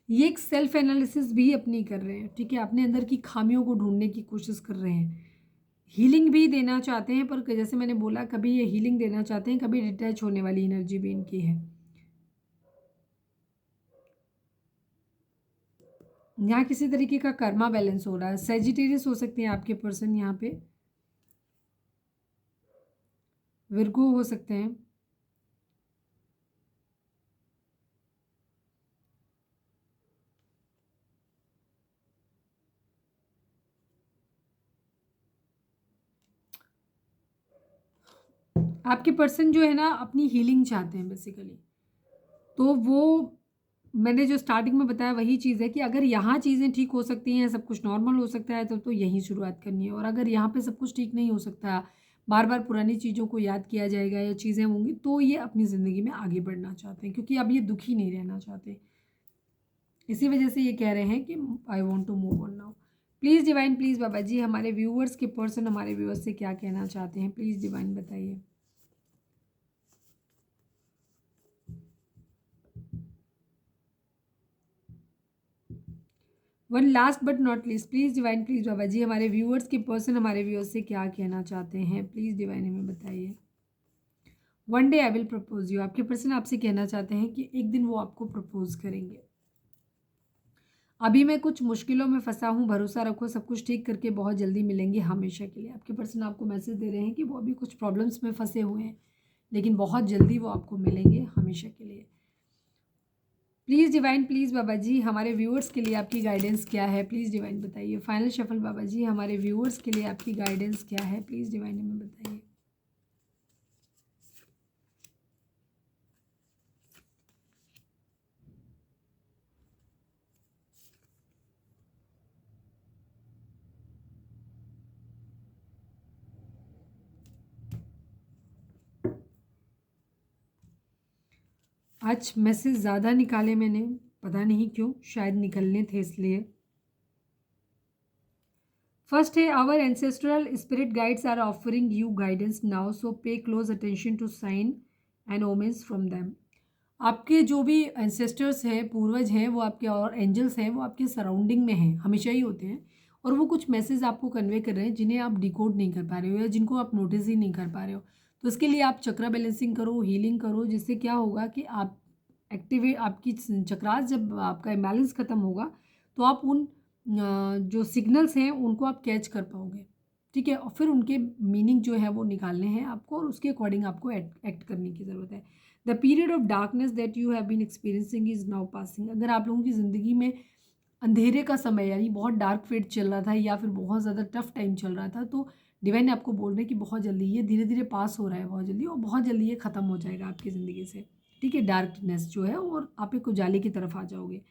ये एक सेल्फ एनालिसिस भी अपनी कर रहे हैं, ठीक है, अपने अंदर की खामियों को ढूंढने की कोशिश कर रहे हैं, हीलिंग भी देना चाहते हैं, पर जैसे मैंने बोला, कभी ये हीलिंग देना चाहते हैं, कभी डिटैच होने वाली एनर्जी भी इनकी है। यहाँ किसी तरीके का कर्मा बैलेंस हो रहा है, सेजिटेरियस हो सकते हैं आपके पर्सन, यहाँ पे विर्गो हो सकते हैं। आपके पर्सन जो है ना, अपनी हीलिंग चाहते हैं बेसिकली, तो वो मैंने जो स्टार्टिंग में बताया वही चीज़ है कि अगर यहाँ चीज़ें ठीक हो सकती हैं, सब कुछ नॉर्मल हो सकता है, तो यहीं शुरुआत करनी है, और अगर यहाँ पे सब कुछ ठीक नहीं हो सकता, बार बार पुरानी चीज़ों को याद किया जाएगा या चीज़ें होंगी, तो ये अपनी ज़िंदगी में आगे बढ़ना चाहते हैं, क्योंकि अब ये दुखी नहीं रहना चाहते, इसी वजह से ये कह रहे हैं कि I want to move on now. Please divine, please बाबा जी, हमारे व्यूअर्स के पर्सन हमारे व्यूअर्स से क्या कहना चाहते हैं, प्लीज़ डिवाइन बताइए। One last but not least, please divine, please बाबा जी, हमारे व्यूअर्स के पर्सन हमारे व्यूअर्स से क्या कहना चाहते हैं, प्लीज़ डिवाइन हमें बताइए। One day I will propose you, आपके पर्सन आपसे कहना चाहते हैं कि एक दिन वो आपको प्रपोज करेंगे। अभी मैं कुछ मुश्किलों में फंसा हूँ, भरोसा रखो, सब कुछ ठीक करके बहुत जल्दी मिलेंगे हमेशा के लिए। आपके पर्सन आपको मैसेज दे रहे हैं कि वो अभी कुछ प्रॉब्लम्स में फंसे हुए हैं, लेकिन बहुत जल्दी वो आपको मिलेंगे हमेशा के लिए। प्लीज़ डिवाइन, प्लीज़ बाबा जी, हमारे व्यूअर्स के लिए आपकी गाइडेंस क्या है, प्लीज़ डिवाइन बताइए। फाइनल शफल बाबा जी, हमारे व्यूअर्स के लिए आपकी गाइडेंस क्या है, प्लीज़ डिवाइन हमें बताइए। आज मैसेज ज़्यादा निकाले मैंने, पता नहीं क्यों, शायद निकलने थे इसलिए। फर्स्ट है, our ancestral spirit guides are offering you guidance now, so pay close attention to sign and omens from them. आपके जो भी एंसेस्टर्स हैं, पूर्वज हैं, वो आपके और एंजल्स हैं, वो आपके सराउंडिंग में हैं, हमेशा ही होते हैं और वो कुछ मैसेज आपको कन्वे कर रहे हैं जिन्हें आप डिकोड नहीं कर पा रहे हो या जिनको आप नोटिस ही नहीं कर पा रहे हो। तो इसके लिए आप चक्रा बैलेंसिंग करो, हीलिंग करो, जिससे क्या होगा कि आप एक्टिवेट आपकी चक्रास जब आपका इम्बैलेंस ख़त्म होगा तो आप उन जो सिग्नल्स हैं उनको आप कैच कर पाओगे, ठीक है? और फिर उनके मीनिंग जो है वो निकालने हैं आपको और उसके अकॉर्डिंग आपको एक्ट करने की ज़रूरत है। The period of darkness that you have been experiencing is now passing. अगर आप लोगों की ज़िंदगी में अंधेरे का समय यानी बहुत डार्क फेज चल रहा था या फिर बहुत ज़्यादा टफ टाइम चल रहा था, तो डिवाइन आपको बोल रहे हैं कि बहुत जल्दी ये धीरे धीरे पास हो रहा है, बहुत जल्दी, और बहुत जल्दी ये ख़त्म हो जाएगा आपकी ज़िंदगी से, ठीक है? डार्कनेस जो है और आप एक उजाले की तरफ आ जाओगे।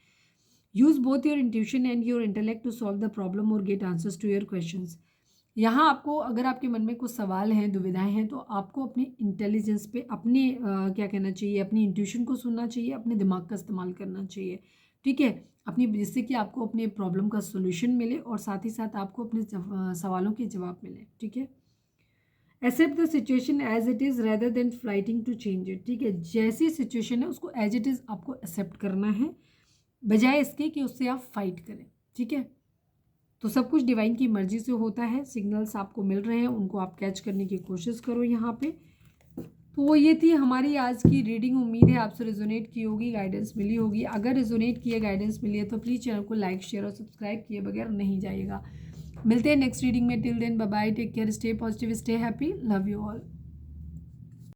Use both your intuition and your intellect to solve the problem और get answers to your questions. यहाँ आपको अगर आपके मन में कुछ सवाल हैं, दुविधाएं हैं, तो आपको अपने इंटेलिजेंस पे अपने क्या कहना चाहिए, अपनी इंट्यूशन को सुनना चाहिए, अपने दिमाग का इस्तेमाल करना चाहिए, ठीक है? अपनी, जिससे कि आपको अपने प्रॉब्लम का सोल्यूशन मिले और साथ ही साथ आपको अपने सवालों के जवाब मिले, ठीक है? Accept the situation as it is rather than fighting to change it, ठीक है? जैसी सिचुएशन है उसको एज इट इज़ आपको एक्सेप्ट करना है, बजाय इसके कि उससे आप फाइट करें, ठीक है? तो सब कुछ डिवाइन की मर्जी से होता है। सिग्नल्स आपको मिल रहे हैं, उनको आप कैच करने की कोशिश करो यहाँ पे। तो ये थी हमारी आज की रीडिंग। उम्मीद है आपसे रेजोनेट की होगी, गाइडेंस मिली होगी। अगर रेजोनेट किए, गाइडेंस मिली है तो प्लीज़ चैनल को लाइक, शेयर और सब्सक्राइब किए बगैर नहीं जाइएगा। मिलते हैं नेक्स्ट रीडिंग में। Till then bye bye, take care, stay positive, stay happy, love you all.